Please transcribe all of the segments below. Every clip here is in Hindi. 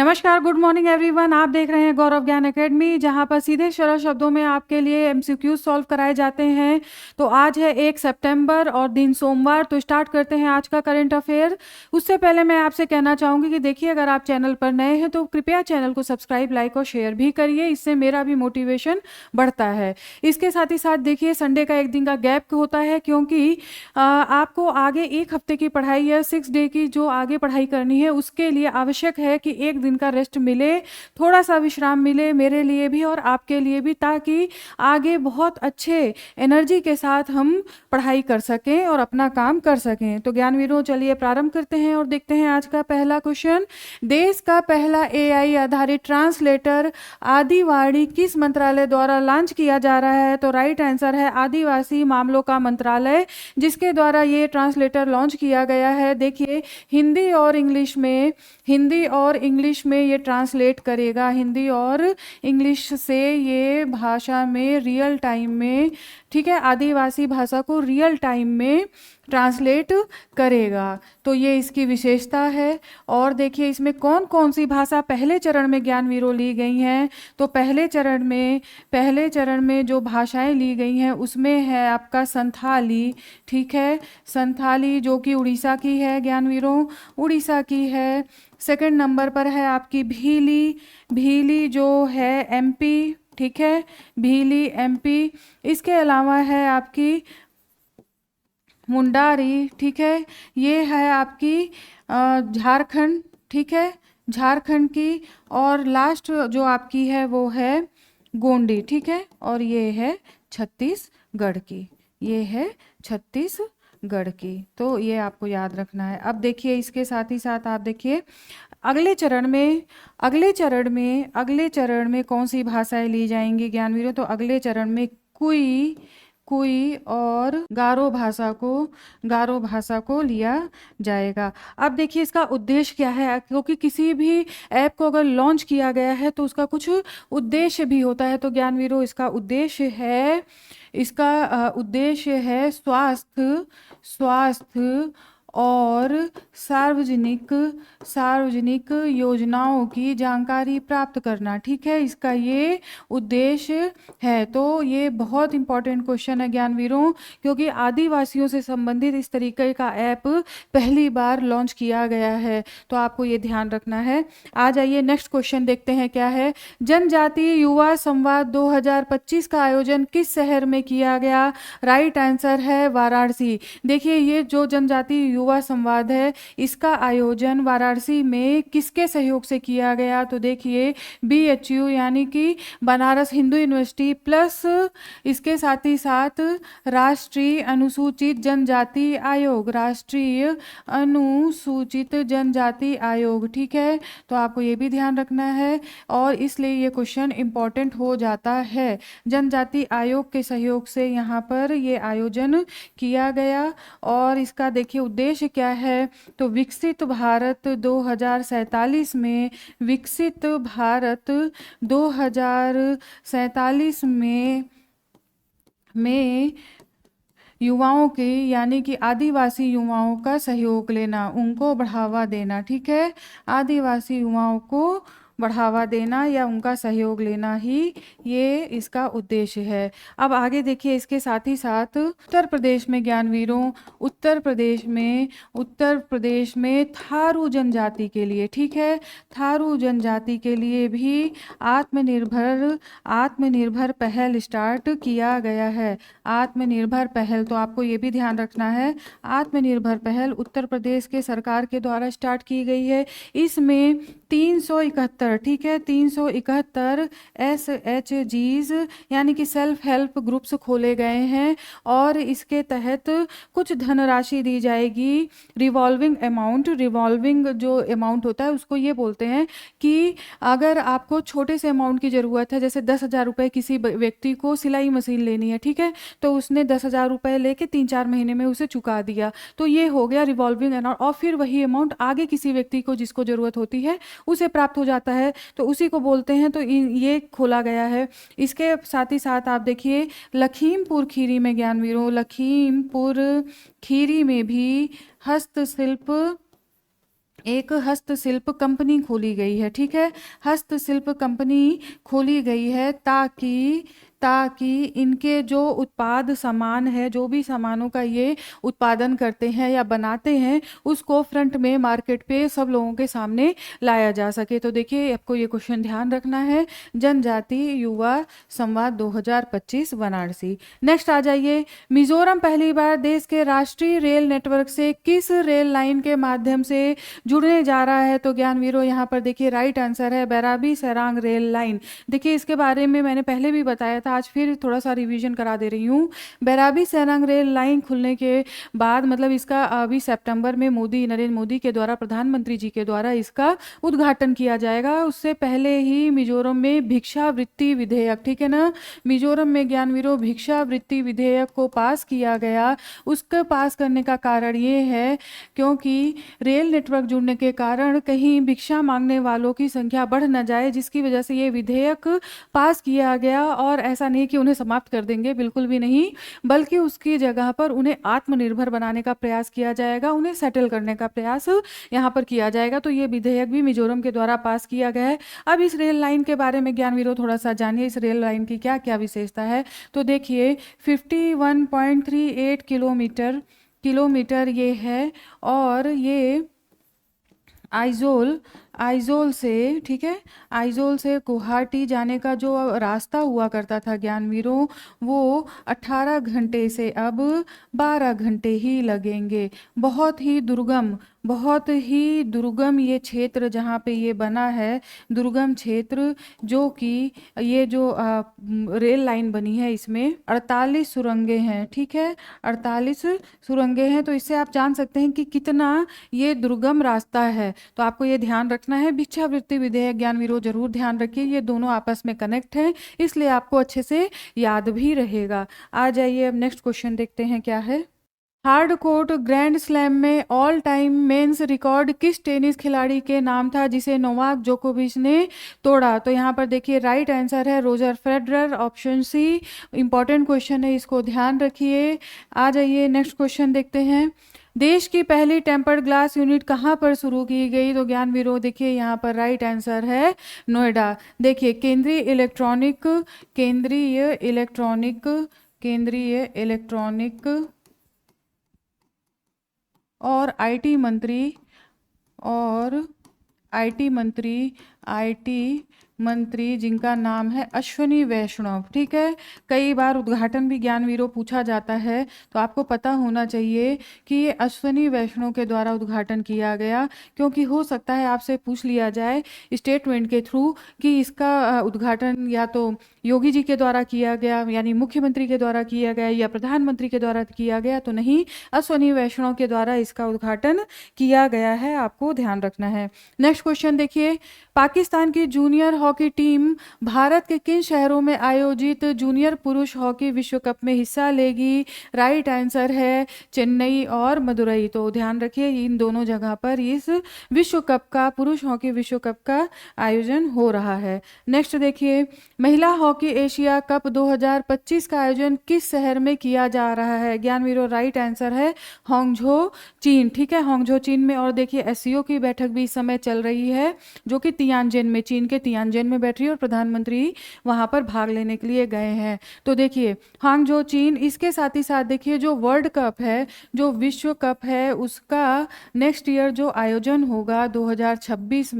नमस्कार, गुड मॉर्निंग एवरीवन। आप देख रहे हैं गौरव ज्ञान एकेडमी, जहां पर सीधे सरल शब्दों में आपके लिए एमसीक्यू सॉल्व कराए जाते हैं। तो आज है 1 सितंबर और दिन सोमवार। तो स्टार्ट करते हैं आज का करंट अफेयर। उससे पहले मैं आपसे कहना चाहूँगी कि देखिए, अगर आप चैनल पर नए हैं तो कृपया चैनल को सब्सक्राइब, लाइक और शेयर भी करिए। इससे मेरा भी मोटिवेशन बढ़ता है। इसके साथ ही साथ देखिए, संडे का एक दिन का गैप होता है, क्योंकि आपको आगे एक हफ्ते की पढ़ाई या 6 डे की जो आगे पढ़ाई करनी है, उसके लिए आवश्यक है कि एक दिन का रेस्ट मिले, थोड़ा सा विश्राम मिले, मेरे लिए भी और आपके लिए भी, ताकि आगे बहुत अच्छे एनर्जी के साथ हम पढ़ाई कर सकें और अपना काम कर सकें। तो ज्ञानवीरों, चलिए प्रारंभ करते हैं और देखते हैं आज का पहला क्वेश्चन। देश का पहला एआई आधारित ट्रांसलेटर आदिवाणी किस मंत्रालय द्वारा लॉन्च किया जा रहा है? तो राइट आंसर है आदिवासी मामलों का मंत्रालय, जिसके द्वारा ये ट्रांसलेटर लॉन्च किया गया है। देखिए, हिंदी और इंग्लिश में ये ट्रांसलेट करेगा। हिंदी और इंग्लिश से ये भाषा में रियल टाइम में, ठीक है, आदिवासी भाषा को रियल टाइम में ट्रांसलेट करेगा। तो ये इसकी विशेषता है। और देखिए, इसमें कौन कौन सी भाषा पहले चरण में ज्ञानवीरों ली गई हैं। तो पहले चरण में जो भाषाएं ली गई हैं उसमें है आपका संथाली, ठीक है, संथाली जो कि उड़ीसा की है ज्ञानवीरों, उड़ीसा की है। सेकंड नंबर पर है आपकी भीली जो है एमपी, ठीक है, भीली एमपी। इसके अलावा है आपकी मुंडारी, ठीक है, ये है आपकी झारखंड, ठीक है, झारखंड की। और लास्ट जो आपकी है वो है गोंडी, ठीक है, और ये है छत्तीसगढ़ की, ये है छत्तीसगढ़ की। तो ये आपको याद रखना है। अब देखिए, इसके साथ ही साथ आप देखिए अगले चरण में कौन सी भाषाएं ली जाएंगी ज्ञानवीरों। तो अगले चरण में कुई और गारो भाषा को लिया जाएगा। अब देखिए, इसका उद्देश्य क्या है, क्योंकि किसी भी ऐप को अगर लॉन्च किया गया है तो उसका कुछ उद्देश्य भी होता है। तो ज्ञानवीरों, इसका उद्देश्य है स्वास्थ्य और सार्वजनिक योजनाओं की जानकारी प्राप्त करना, ठीक है, इसका ये उद्देश्य है। तो ये बहुत इंपॉर्टेंट क्वेश्चन है ज्ञानवीरों, क्योंकि आदिवासियों से संबंधित इस तरीके का ऐप पहली बार लॉन्च किया गया है। तो आपको ये ध्यान रखना है। आ जाइए, नेक्स्ट क्वेश्चन देखते हैं क्या है। जनजातीय युवा संवाद 2025 का आयोजन किस शहर में किया गया? राइट आंसर है वाराणसी। देखिए, ये जो जनजातीय युवा संवाद है, इसका आयोजन वाराणसी में किसके सहयोग से किया गया? तो देखिए, BHU यानी कि बनारस हिंदू यूनिवर्सिटी प्लस इसके साथ ही साथ राष्ट्रीय अनुसूचित जनजाति आयोग, ठीक है। तो आपको ये भी ध्यान रखना है और इसलिए ये क्वेश्चन इंपॉर्टेंट हो जाता है। जनजाति आयोग के सहयोग से यहाँ पर ये आयोजन किया गया। और इसका देखिए उद्देश्य क्या है। तो विकसित भारत 2047 में युवाओं की, यानी कि आदिवासी युवाओं का सहयोग लेना, उनको बढ़ावा देना, ठीक है, आदिवासी युवाओं को बढ़ावा देना या उनका सहयोग लेना ही ये इसका उद्देश्य है। अब आगे देखिए, इसके साथ ही साथ उत्तर प्रदेश में ज्ञानवीरों, उत्तर प्रदेश में थारू जनजाति के लिए, ठीक है, थारू जनजाति के लिए भी आत्मनिर्भर पहल स्टार्ट किया गया है। आत्मनिर्भर पहल, तो आपको ये भी ध्यान रखना है, आत्मनिर्भर पहल उत्तर प्रदेश के सरकार के द्वारा स्टार्ट की गई है। इसमें 371, ठीक है, 371 SHGs यानी कि सेल्फ हेल्प ग्रुप्स खोले गए हैं और इसके तहत कुछ धनराशि दी जाएगी। रिवॉल्विंग जो अमाउंट होता है उसको ये बोलते हैं कि अगर आपको छोटे से अमाउंट की ज़रूरत है, जैसे 10,000 रुपये किसी व्यक्ति को सिलाई मशीन लेनी है, ठीक है, तो उसने 10,000 रुपये लेके 3-4 महीने में उसे चुका दिया, तो ये हो गया रिवॉल्विंग अमाउंट। और फिर वही अमाउंट आगे किसी व्यक्ति को जिसको ज़रूरत होती है उसे प्राप्त हो जाता है, तो उसी को बोलते हैं। तो ये खोला गया है। इसके साथ ही साथ आप देखिए, लखीमपुर खीरी में ज्ञानवीरों, लखीमपुर खीरी में भी हस्तशिल्प एक हस्तशिल्प कंपनी खोली गई है, ठीक है। हस्तशिल्प कंपनी खोली गई है ताकि इनके जो उत्पाद सामान है, जो भी सामानों का ये उत्पादन करते हैं या बनाते हैं, उसको फ्रंट में मार्केट पे सब लोगों के सामने लाया जा सके। तो देखिए आपको ये क्वेश्चन ध्यान रखना है, जनजाति युवा संवाद 2025 वाराणसी। नेक्स्ट आ जाइए, मिजोरम पहली बार देश के राष्ट्रीय रेल नेटवर्क से किस रेल लाइन के माध्यम से जुड़ने जा रहा है? तो ज्ञानवीरों यहाँ पर देखिए राइट आंसर है बैराबी सरांग रेल लाइन। देखिए इसके बारे में मैंने पहले भी बताया था, आज फिर थोड़ा सा रिवीजन करा दे रही हूँ। बैराबी सरांग रेल लाइन खुलने के बाद मतलब इसका अभी सितंबर में नरेंद्र मोदी के द्वारा, प्रधानमंत्री जी के द्वारा इसका उद्घाटन किया जाएगा। उससे पहले ही मिजोरम में भिक्षावृत्ति विधेयक, ठीक है ना, मिजोरम में ज्ञानवीरों भिक्षावृत्ति विधेयक को पास किया गया। उसका पास करने का कारण ये है क्योंकि रेल नेटवर्क जुड़ने के कारण कहीं भिक्षा मांगने वालों की संख्या बढ़ न जाए, जिसकी वजह से ये विधेयक पास किया गया। और ऐसा नहीं कि उन्हें समाप्त कर देंगे, बिल्कुल भी नहीं, बल्कि उसकी जगह पर उन्हें आत्मनिर्भर बनाने का प्रयास किया जाएगा, उन्हें सेटल करने का प्रयास यहाँ पर किया जाएगा। तो ये विधेयक भी मिजोरम के द्वारा पास किया गया है। अब इस रेल लाइन के बारे में ज्ञानवीरों थोड़ा सा जानिए, इस रेल लाइन की क्या क्या विशेषता है। तो देखिए 51.38 किलोमीटर ये है, और ये आइजोल से, ठीक है, आइजोल से गुवाहाटी जाने का जो रास्ता हुआ करता था ज्ञानवीरों, वो 18 घंटे से अब 12 घंटे ही लगेंगे। बहुत ही दुर्गम ये क्षेत्र जहाँ पे ये बना है, दुर्गम क्षेत्र, जो कि ये जो रेल लाइन बनी है इसमें 48 सुरंगें हैं, ठीक है, 48 सुरंगें हैं। तो इससे आप जान सकते हैं कि कितना ये दुर्गम रास्ता है। तो आपको ये ध्यान रखना है, भिक्षावृत्ति विधेयक ज्ञानवीरों जरूर ध्यान रखिए, ये दोनों आपस में कनेक्ट हैं, इसलिए आपको अच्छे से याद भी रहेगा। आ जाइए अब नेक्स्ट क्वेश्चन देखते हैं क्या है। हार्ड कोर्ट ग्रैंड स्लैम में ऑल टाइम मेंस रिकॉर्ड किस टेनिस खिलाड़ी के नाम था जिसे नोवाक जोकोविच ने तोड़ा? तो यहाँ पर देखिए राइट आंसर है Roger Federer, option C. Important question है, इसको ध्यान रखिए। आ जाइए नेक्स्ट क्वेश्चन देखते हैं। देश की पहली टेम्पर्ड ग्लास यूनिट कहाँ पर शुरू की गई? तो ज्ञानवीरों देखिए यहाँ पर राइट आंसर है नोएडा। देखिए केंद्रीय इलेक्ट्रॉनिक और आईटी मंत्री जिनका नाम है अश्वनी वैष्णव, ठीक है। कई बार उद्घाटन भी ज्ञानवीरों पूछा जाता है, तो आपको पता होना चाहिए कि ये अश्वनी वैष्णव के द्वारा उद्घाटन किया गया, क्योंकि हो सकता है आपसे पूछ लिया जाए स्टेटमेंट के थ्रू कि इसका उद्घाटन या तो योगी जी के द्वारा किया गया, यानी मुख्यमंत्री के द्वारा किया गया, या प्रधानमंत्री के द्वारा किया गया। तो नहीं, अश्वनी वैष्णव के द्वारा इसका उद्घाटन किया गया है, आपको ध्यान रखना है। नेक्स्ट क्वेश्चन देखिए, पाकिस्तान की जूनियर हॉकी टीम भारत के किन शहरों में आयोजित जूनियर पुरुष हॉकी विश्व कप में हिस्सा लेगी? राइट आंसर है चेन्नई और मदुरई। तो ध्यान रखिए इन दोनों जगह पर इस विश्व कप का, पुरुष हॉकी विश्व कप का आयोजन हो रहा है। नेक्स्ट देखिए, महिला हॉकी एशिया कप 2025 का आयोजन किस शहर में किया जा रहा है? ज्ञानवीरों राइट आंसर है हांगझो, चीन, ठीक है, हांगझो चीन में। और देखिए एससीओ की बैठक भी इस समय चल रही है, जो कि तियानजिन में, चीन के तियानजिन में बैठ रही है, और प्रधानमंत्री वहां पर भाग लेने के लिए गए हैं। तो देखिए हांगझो चीन। इसके साथ ही साथ देखिए जो वर्ल्ड कप है, जो विश्व कप है, उसका नेक्स्ट ईयर जो आयोजन होगा 2026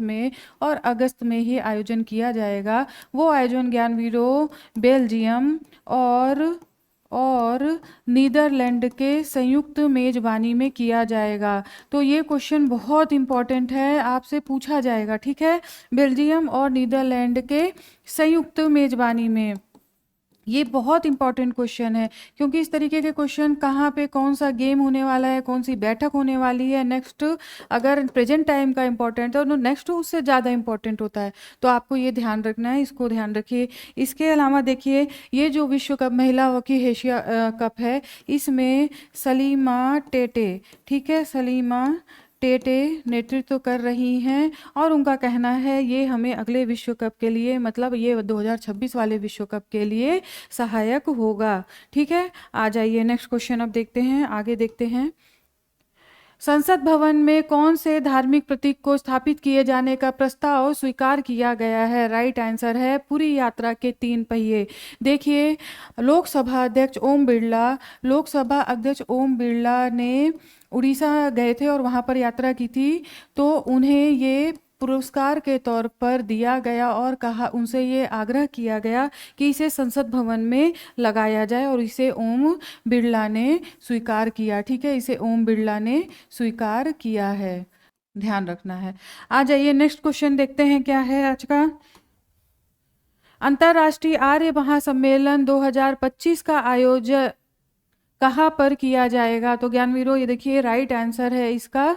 में और अगस्त में ही आयोजन किया जाएगा। वो आयोजन ज्ञानवीरों बेल्जियम और नीदरलैंड के संयुक्त मेजबानी में किया जाएगा। तो ये क्वेश्चन बहुत इंपॉर्टेंट है, आपसे पूछा जाएगा, ठीक है, बेल्जियम और नीदरलैंड के संयुक्त मेजबानी में। ये बहुत इंपॉर्टेंट क्वेश्चन है, क्योंकि इस तरीके के क्वेश्चन कहाँ पे कौन सा गेम होने वाला है, कौन सी बैठक होने वाली है, नेक्स्ट अगर प्रेजेंट टाइम का इंपॉर्टेंट है तो नेक्स्ट उससे ज़्यादा इंपॉर्टेंट होता है। तो आपको ये ध्यान रखना है, इसको ध्यान रखिए। इसके अलावा देखिए ये जो विश्व कप महिला हॉकी एशिया कप है, इसमें सलीमा टेटे, ठीक है, सलीमा टेटे नेतृत्व कर रही हैं, और उनका कहना है ये हमें अगले विश्व कप के लिए, मतलब ये 2026 वाले विश्व कप के लिए सहायक होगा, ठीक है। आ जाइए नेक्स्ट क्वेश्चन अब देखते हैं, आगे देखते हैं। संसद भवन में कौन से धार्मिक प्रतीक को स्थापित किए जाने का प्रस्ताव स्वीकार किया गया है? राइट आंसर है पुरी यात्रा के 3 पहिए। देखिए, लोकसभा अध्यक्ष ओम बिरला ने उड़ीसा गए थे और वहाँ पर यात्रा की थी, तो उन्हें ये पुरस्कार के तौर पर दिया गया और कहा, उनसे ये आग्रह किया गया कि इसे संसद भवन में लगाया जाए और इसे ओम बिरला ने स्वीकार किया। ठीक है, इसे ओम बिरला ने स्वीकार किया है, ध्यान रखना है। आ जाइए नेक्स्ट क्वेश्चन देखते हैं क्या है आज का। अंतर्राष्ट्रीय आर्य महासम्मेलन 2025 का आयोजन कहाँ पर किया जाएगा? तो ज्ञानवीरों, ये देखिए राइट आंसर है इसका।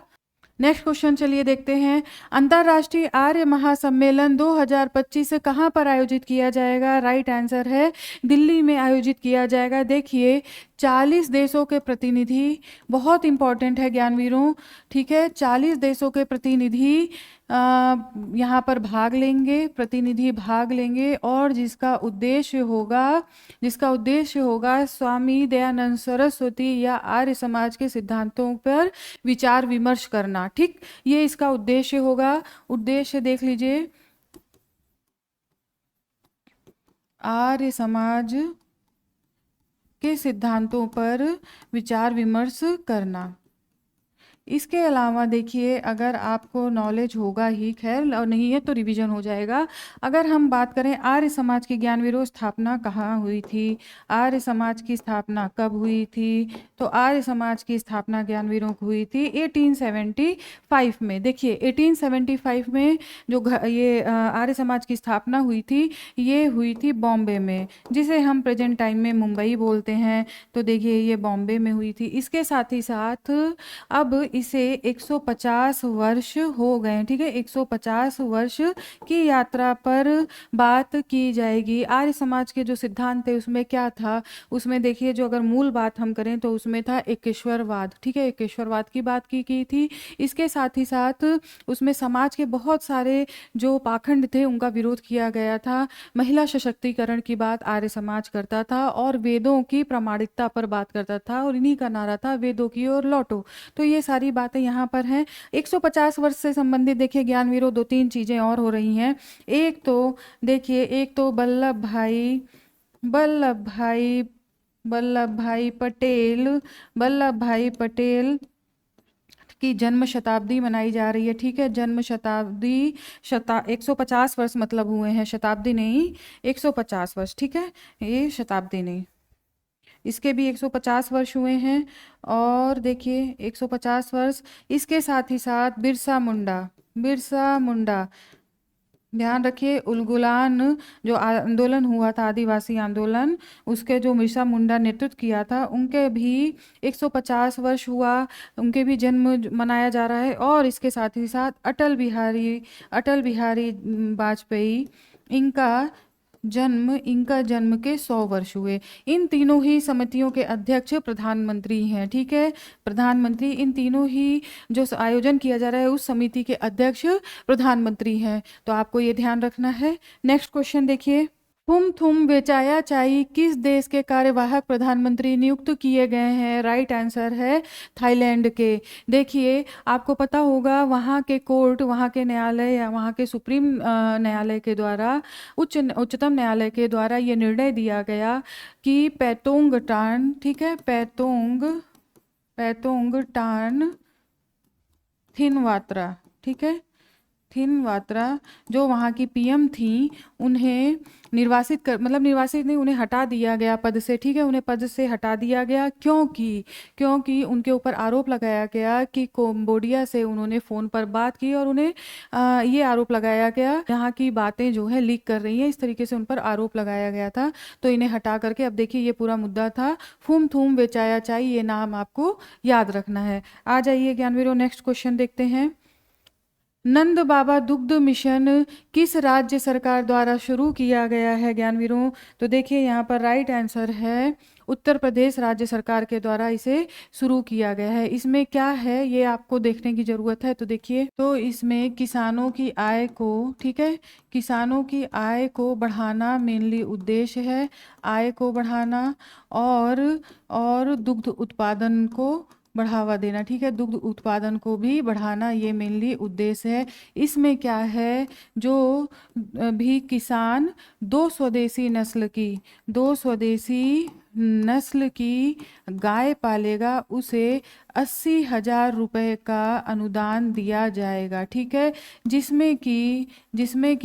नेक्स्ट क्वेश्चन चलिए देखते हैं। अंतर्राष्ट्रीय आर्य महासम्मेलन 2025 कहाँ पर आयोजित किया जाएगा? राइट आंसर है दिल्ली में आयोजित किया जाएगा। देखिए, 40 देशों के प्रतिनिधि, बहुत इंपॉर्टेंट है ज्ञानवीरों, ठीक है, 40 देशों के प्रतिनिधि यहाँ पर भाग लेंगे और जिसका उद्देश्य होगा स्वामी दयानंद सरस्वती या आर्य समाज के सिद्धांतों पर विचार विमर्श करना। ठीक, ये इसका उद्देश्य होगा। उद्देश्य देख लीजिए, आर्य समाज के सिद्धांतों पर विचार विमर्श करना। इसके अलावा देखिए, अगर आपको नॉलेज होगा ही, खैर, और नहीं है तो रिवीजन हो जाएगा। अगर हम बात करें आर्य समाज की ज्ञानवीरों, स्थापना कहाँ हुई थी? आर्य समाज की स्थापना कब हुई थी? तो आर्य समाज की स्थापना ज्ञानवीरों को हुई थी 1875 में। देखिए, 1875 में जो ये आर्य समाज की स्थापना हुई थी, ये हुई थी बॉम्बे में, जिसे हम प्रेजेंट टाइम में मुंबई बोलते हैं। तो देखिए, ये बॉम्बे में हुई थी। इसके साथ ही साथ अब इसे 150 वर्ष हो गए। ठीक है, 150 वर्ष की यात्रा पर बात की जाएगी। आर्य समाज के जो सिद्धांत थे उसमें क्या था? उसमें देखिए, जो अगर मूल बात हम करें तो उसमें था एकेश्वरवाद। ठीक है, एकेश्वरवाद की बात की थी। इसके साथ ही साथ उसमें समाज के बहुत सारे जो पाखंड थे उनका विरोध किया गया था। महिला सशक्तिकरण की बात आर्य समाज करता था और वेदों की प्रामाणिकता पर बात करता था, और इन्हीं का नारा था वेदों की ओर लौटो। तो ये सारी बातें यहाँ पर हैं। 150 वर्ष से संबंधित देखिए ज्ञानवीरों, 2-3 चीजें और हो रही हैं। एक तो देखिए, एक तो वल्लभ भाई पटेल की जन्म शताब्दी मनाई जा रही है। ठीक है, जन्म शताब्दी 150 वर्ष मतलब हुए हैं, शताब्दी नहीं, 150 वर्ष। ठीक है, ये शताब्दी नहीं, इसके भी 150 वर्ष हुए हैं। और देखिए 150 वर्ष, इसके साथ ही साथ बिरसा मुंडा, ध्यान रखिए, उलगुलान जो आंदोलन हुआ था, आदिवासी आंदोलन, उसके जो बिरसा मुंडा नेतृत्व किया था, उनके भी 150 वर्ष हुआ, उनके भी जन्म मनाया जा रहा है। और इसके साथ ही साथ अटल बिहारी वाजपेयी, इनका जन्म के 100 वर्ष हुए। इन तीनों ही समितियों के अध्यक्ष प्रधानमंत्री हैं। ठीक है, प्रधानमंत्री, इन तीनों ही जो आयोजन किया जा रहा है उस समिति के अध्यक्ष प्रधानमंत्री हैं। तो आपको ये ध्यान रखना है। नेक्स्ट क्वेश्चन देखिए, थुम वेचाया चाई किस देश के कार्यवाहक प्रधानमंत्री नियुक्त किए गए हैं? राइट आंसर है थाईलैंड के। देखिए, आपको पता होगा वहाँ के कोर्ट, वहाँ के न्यायालय या वहाँ के सुप्रीम न्यायालय के द्वारा, उच्चतम न्यायालय के द्वारा ये निर्णय दिया गया कि पैतोंग टान, ठीक है, पैतोंग टान थिनवात्रा, ठीक है, थिनवात्रा जो वहाँ की पीएम थी, उन्हें निर्वासित नहीं, उन्हें हटा दिया गया पद से। ठीक है, उन्हें पद से हटा दिया गया क्योंकि उनके ऊपर आरोप लगाया गया कि कंबोडिया से उन्होंने फ़ोन पर बात की और उन्हें ये आरोप लगाया गया, यहाँ की बातें जो है लीक कर रही हैं, इस तरीके से उन पर आरोप लगाया गया था। तो इन्हें हटा करके, अब देखिए ये पूरा मुद्दा था थुम वेचाया चाई, ये नाम आपको याद रखना है। आ जाइए ज्ञानवीरों, नेक्स्ट क्वेश्चन देखते हैं। नंद बाबा दुग्ध मिशन किस राज्य सरकार द्वारा शुरू किया गया है ज्ञानवीरों? तो देखिए यहाँ पर राइट आंसर है उत्तर प्रदेश राज्य सरकार के द्वारा इसे शुरू किया गया है। इसमें क्या है ये आपको देखने की जरूरत है। तो देखिए, तो इसमें किसानों की आय को, ठीक है, किसानों की आय को बढ़ाना मेनली उद्देश्य है, आय को बढ़ाना और दुग्ध उत्पादन को बढ़ावा देना, ठीक है, दुग्ध उत्पादन को भी बढ़ाना, ये मेनली उद्देश्य है। इसमें क्या है, जो भी किसान दो स्वदेशी नस्ल की गाय पालेगा उसे 80,000 रुपये का अनुदान दिया जाएगा, ठीक है, जिसमें कि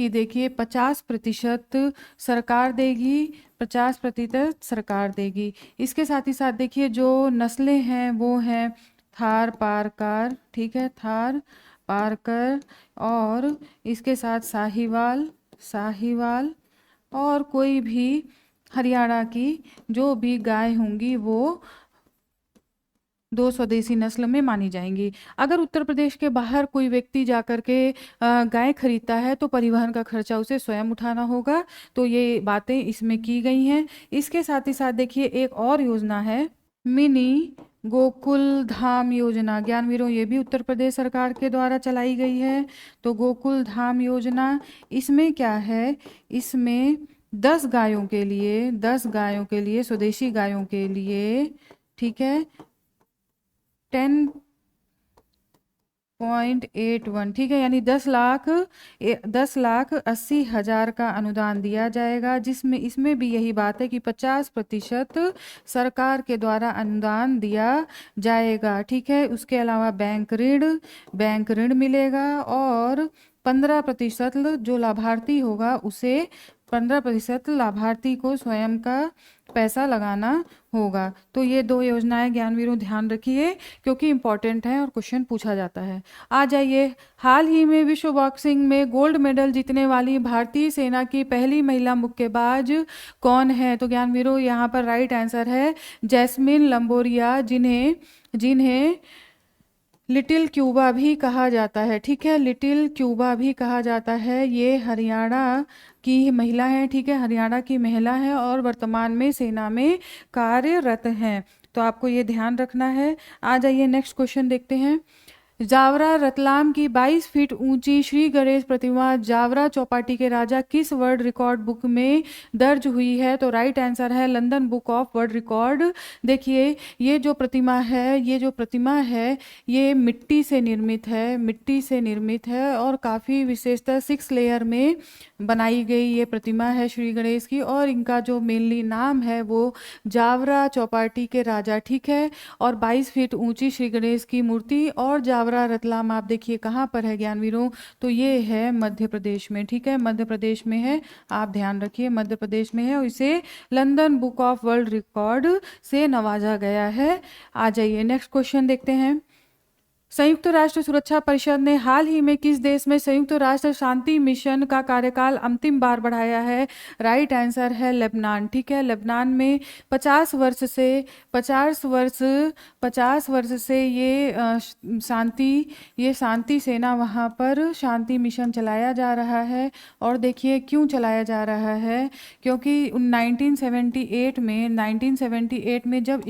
देखिए 50% सरकार देगी, 50% सरकार देगी। इसके साथ ही साथ देखिए जो नस्लें हैं वो हैं थार पारकर, ठीक है, थार पारकर, और इसके साथ साहीवाल और कोई भी हरियाणा की जो भी गाय होंगी वो दो स्वदेशी नस्ल में मानी जाएंगी। अगर उत्तर प्रदेश के बाहर कोई व्यक्ति जाकर के गाय खरीदता है तो परिवहन का खर्चा उसे स्वयं उठाना होगा। तो ये बातें इसमें की गई हैं। इसके साथ ही साथ देखिए एक और योजना है मिनी गोकुल धाम योजना, ज्ञानवीरों, ये भी उत्तर प्रदेश सरकार के द्वारा चलाई गई है। तो गोकुल धाम योजना, इसमें क्या है, इसमें 10 गायों के लिए स्वदेशी गायों के लिए, ठीक है, 10.81, ठीक है, यानी 10,80,000 का अनुदान दिया जाएगा, जिसमें इसमें भी यही बात है कि 50% सरकार के द्वारा अनुदान दिया जाएगा, ठीक है। उसके अलावा बैंक ऋण मिलेगा, और 15% जो लाभार्थी होगा उसे 15% लाभार्थी को स्वयं का पैसा लगाना होगा। तो ये 2 योजनाएं ज्ञानवीरों ध्यान रखिए क्योंकि इंपॉर्टेंट है और क्वेश्चन पूछा जाता है। आ जाइए, हाल ही में विश्व बॉक्सिंग में गोल्ड मेडल जीतने वाली भारतीय सेना की पहली महिला मुक्केबाज कौन है? तो ज्ञानवीरों यहाँ पर राइट आंसर है जैस्मिन लंबोरिया, जिन्हें लिटिल क्यूबा भी कहा जाता है, ठीक है, लिटिल क्यूबा भी कहा जाता है। ये हरियाणा की महिला है, ठीक है, हरियाणा की महिला है और वर्तमान में सेना में कार्यरत हैं। तो आपको ये ध्यान रखना है। आ जाइए नेक्स्ट क्वेश्चन देखते हैं। जावरा रतलाम की 22 फीट ऊंची श्री गणेश प्रतिमा जावरा चौपाटी के राजा किस वर्ल्ड रिकॉर्ड बुक में दर्ज हुई है? तो राइट आंसर है London book of world record. देखिए ये जो प्रतिमा है ये मिट्टी से निर्मित है और काफ़ी विशेषता 6 लेयर में बनाई गई ये प्रतिमा है श्री गणेश की, और इनका जो मेनली नाम है वो जावरा चौपाटी के राजा, ठीक है। और 22 फीट ऊंची श्री गणेश की मूर्ति, और जावरा रतलाम आप देखिए कहाँ पर है ज्ञानवीरों, तो ये है मध्य प्रदेश में, ठीक है, मध्य प्रदेश में है, आप ध्यान रखिए मध्य प्रदेश में है, और इसे London book of world record से नवाजा गया है। आ जाइए नेक्स्ट क्वेश्चन देखते हैं। संयुक्त राष्ट्र सुरक्षा परिषद ने हाल ही में किस देश में संयुक्त राष्ट्र शांति मिशन का कार्यकाल अंतिम बार बढ़ाया है? राइट आंसर है लेबनान, ठीक है। लेबनान में 50 वर्ष से ये शांति सेना वहाँ पर शांति मिशन चलाया जा रहा है। और देखिए क्यों चलाया जा रहा है, क्योंकि 1978 में जब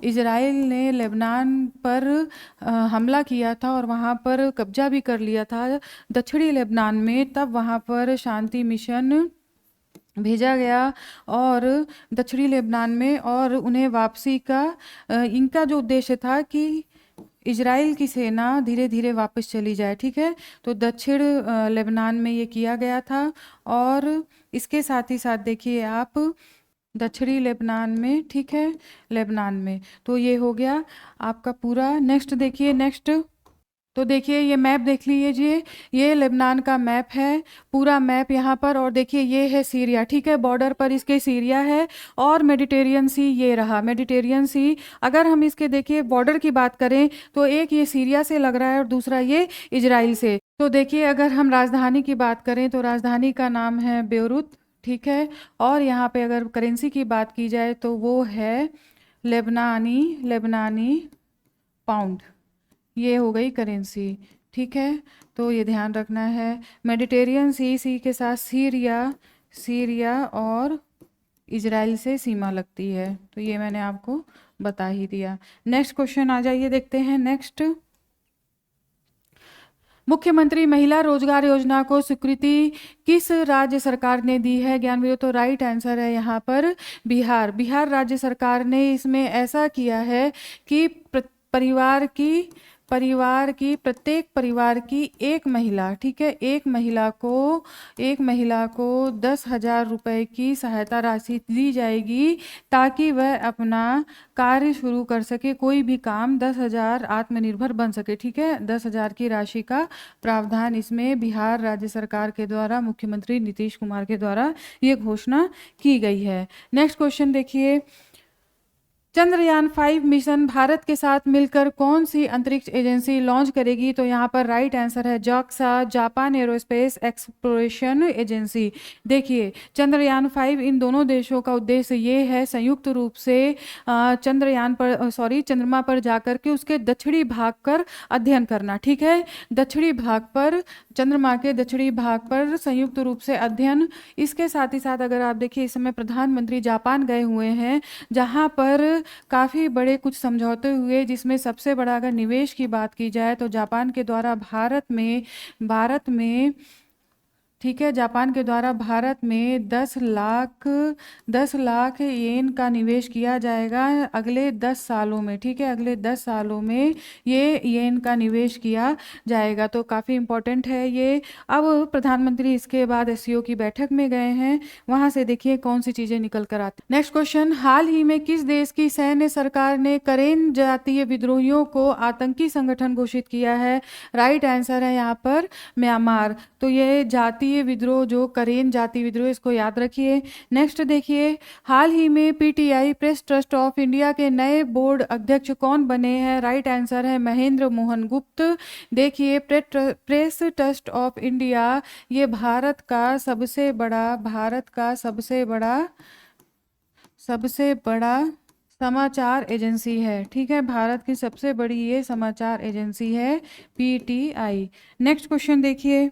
इजराइल ने लेबनान पर हमला किया था और वहाँ पर कब्जा भी कर लिया था दक्षिणी लेबनान में, तब वहाँ पर शांति मिशन भेजा गया और दक्षिणी लेबनान में, और उन्हें वापसी का इनका जो उद्देश्य था कि इजराइल की सेना धीरे धीरे वापस चली जाए, ठीक है। तो दक्षिण लेबनान में ये किया गया था। और इसके साथ ही साथ देखिए आप दक्षिणी लेबनान में, ठीक है, लेबनान में, तो ये हो गया आपका पूरा। नेक्स्ट देखिए, नेक्स्ट तो देखिए ये मैप देख लीजिए, ये लेबनान का मैप है, पूरा मैप यहाँ पर, और देखिए ये है सीरिया, ठीक है, बॉर्डर पर इसके सीरिया है, और मेडिटेरियन सी ये रहा मेडिटेरियन सी। अगर हम इसके देखिए बॉर्डर की बात करें तो एक ये सीरिया से लग रहा है और दूसरा ये इजराइल से। तो देखिए अगर हम राजधानी की बात करें तो राजधानी का नाम है बेरूत, ठीक है, और यहाँ पे अगर करेंसी की बात की जाए तो वो है लेबनानी पाउंड, ये हो गई करेंसी, ठीक है। तो ये ध्यान रखना है। मेडिटेरियन सी के साथ सीरिया और इजराइल से सीमा लगती है, तो ये मैंने आपको बता ही दिया। नेक्स्ट क्वेश्चन आ जाइए देखते हैं। नेक्स्ट, मुख्यमंत्री महिला रोजगार योजना को स्वीकृति किस राज्य सरकार ने दी है ज्ञानवीरों? तो राइट आंसर है यहाँ पर बिहार। बिहार राज्य सरकार ने इसमें ऐसा किया है कि प्रत्येक परिवार की एक महिला, ठीक है, एक महिला को 10,000 रुपए की सहायता राशि दी जाएगी ताकि वह अपना कार्य शुरू कर सके, कोई भी काम, 10,000 आत्मनिर्भर बन सके, ठीक है। 10,000 की राशि का प्रावधान इसमें बिहार राज्य सरकार के द्वारा, मुख्यमंत्री नीतीश कुमार के द्वारा ये घोषणा की गई है। नेक्स्ट क्वेश्चन देखिए, चंद्रयान 5 मिशन भारत के साथ मिलकर कौन सी अंतरिक्ष एजेंसी लॉन्च करेगी? तो यहाँ पर राइट आंसर है JAXA, Japan aerospace exploration agency. देखिए, चंद्रयान 5, इन दोनों देशों का उद्देश्य ये है संयुक्त रूप से चंद्रमा पर जाकर के उसके दक्षिणी भाग पर अध्ययन करना, ठीक है। चंद्रमा के दक्षिणी भाग पर संयुक्त रूप से अध्ययन। इसके साथ ही साथ अगर आप देखिए, इस समय प्रधानमंत्री जापान गए हुए हैं, जहाँ पर काफ़ी बड़े कुछ समझौते हुए, जिसमें सबसे बड़ा अगर निवेश की बात की जाए तो जापान के द्वारा भारत में ठीक है, जापान के द्वारा भारत में 10 लाख येन का निवेश किया जाएगा अगले 10 सालों में, ठीक है। अगले 10 सालों में ये येन का निवेश किया जाएगा, तो काफ़ी इम्पोर्टेंट है ये। अब प्रधानमंत्री इसके बाद SCO की बैठक में गए हैं, वहाँ से देखिए कौन सी चीज़ें निकल कर आती। नेक्स्ट क्वेश्चन, हाल ही में किस देश की सैन्य सरकार ने करेन जातीय विद्रोहियों को आतंकी संगठन घोषित किया है? राइट आंसर है यहाँ पर म्यांमार। तो ये जातीय विद्रोह, जो करेन जाति विद्रोह, इसको याद रखिए। नेक्स्ट देखिए, हाल ही में PTI press trust of India के नए बोर्ड अध्यक्ष कौन बने हैं? राइट आंसर है महेंद्र मोहन गुप्त। देखिए, प्रेस ट्रस्ट ऑफ इंडिया ये भारत का सबसे बड़ा समाचार एजेंसी है, ठीक है। भारत की सबसे बड़ी ये समाचार एजेंसी है PTI। नेक्स्ट क्वेश्चन देखिए,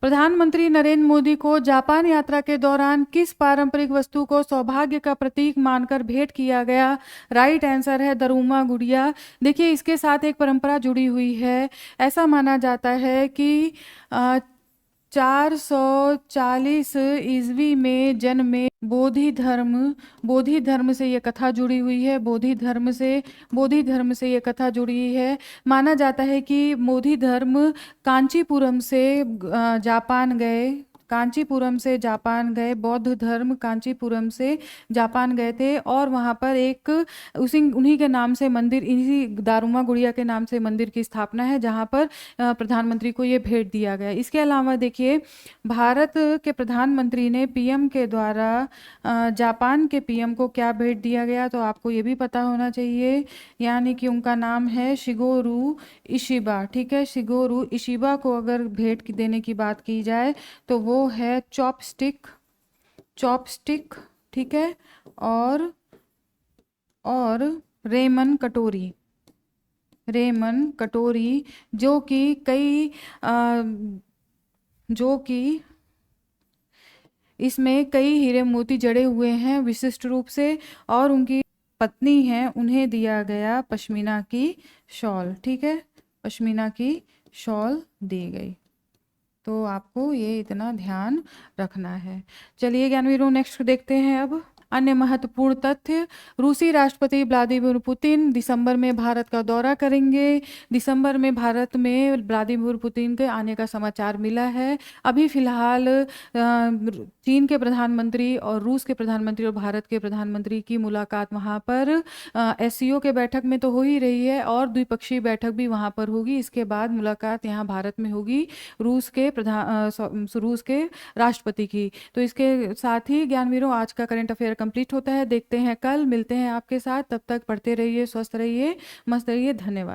प्रधानमंत्री नरेंद्र मोदी को जापान यात्रा के दौरान किस पारंपरिक वस्तु को सौभाग्य का प्रतीक मानकर भेंट किया गया? राइट आंसर है दरुमा गुड़िया। देखिए, इसके साथ एक परंपरा जुड़ी हुई है। ऐसा माना जाता है कि 440 ईस्वी में जन्मे बोधि धर्म से ये कथा जुड़ी हुई है। बोधि धर्म से ये कथा जुड़ी है। माना जाता है कि बोधि धर्म कांचीपुरम से जापान गए, बौद्ध धर्म कांचीपुरम से जापान गए थे, और वहाँ पर एक उन्हीं के नाम से मंदिर, इसी दारुमा गुड़िया के नाम से मंदिर की स्थापना है, जहाँ पर प्रधानमंत्री को ये भेंट दिया गया। इसके अलावा देखिए, भारत के प्रधानमंत्री ने PM के द्वारा जापान के PM को क्या भेंट दिया गया? तो आपको ये भी पता होना चाहिए, यानी कि उनका नाम है शिगोरू इशिबा, ठीक है। शिगोरू इशिबा को अगर भेंट देने की बात की जाए तो वो है चॉपस्टिक, ठीक है, और रेमन कटोरी, जो कि इसमें कई हीरे मोती जड़े हुए हैं विशिष्ट रूप से, और उनकी पत्नी हैं, उन्हें दिया गया पश्मीना की शॉल, ठीक है, पश्मीना की शॉल दी गई। तो आपको ये इतना ध्यान रखना है। चलिए ज्ञानवीरों, नेक्स्ट देखते हैं अब अन्य महत्वपूर्ण तथ्य। रूसी राष्ट्रपति व्लादिमीर पुतिन दिसंबर में भारत का दौरा करेंगे। दिसंबर में भारत में व्लादिमीर पुतिन के आने का समाचार मिला है। अभी फिलहाल चीन के प्रधानमंत्री और रूस के प्रधानमंत्री और भारत के प्रधानमंत्री की मुलाकात वहाँ पर SCO के बैठक में तो हो ही रही है, और द्विपक्षीय बैठक भी वहाँ पर होगी। इसके बाद मुलाकात यहाँ भारत में होगी रूस के राष्ट्रपति की। तो इसके साथ ही ज्ञानवीरों, आज का करंट अफेयर कंप्लीट होता है। देखते हैं कल, मिलते हैं आपके साथ। तब तक पढ़ते रहिए, स्वस्थ रहिए, मस्त रहिए। धन्यवाद।